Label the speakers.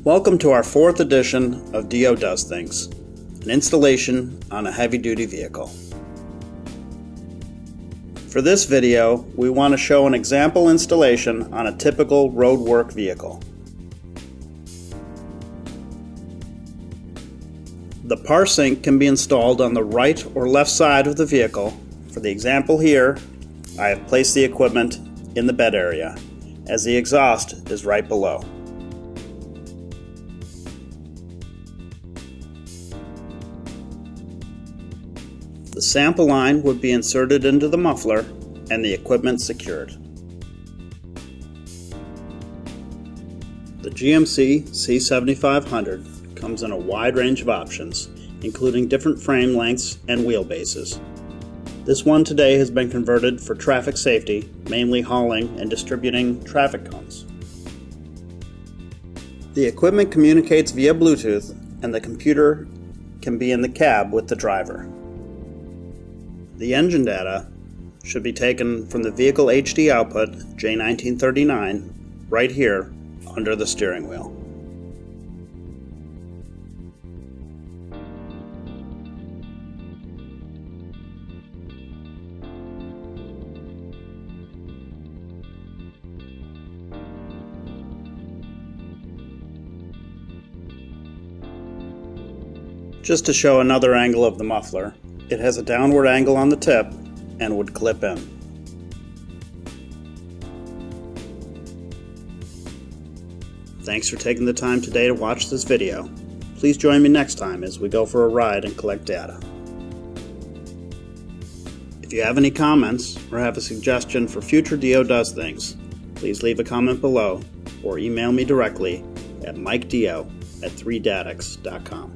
Speaker 1: Welcome to our 4th edition of Dio Does Things, an installation on a heavy-duty vehicle. For this video, we want to show an example installation on a typical roadwork vehicle. The parSYNC can be installed on the right or left side of the vehicle. For the example here, I have placed the equipment in the bed area, as the exhaust is right below. The sample line would be inserted into the muffler and the equipment secured. The GMC C7500 comes in a wide range of options, including different frame lengths and wheelbases. This one today has been converted for traffic safety, mainly hauling and distributing traffic cones. The equipment communicates via Bluetooth, and the computer can be in the cab with the driver. The engine data should be taken from the vehicle HD output J1939 right here under the steering wheel. Just to show another angle of the muffler, it has a downward angle on the tip and would clip in. Thanks for taking the time today to watch this video. Please join me next time as we go for a ride and collect data. If you have any comments or have a suggestion for future Dio Does Things, please leave a comment below or email me directly at mikedio@3dadx.com.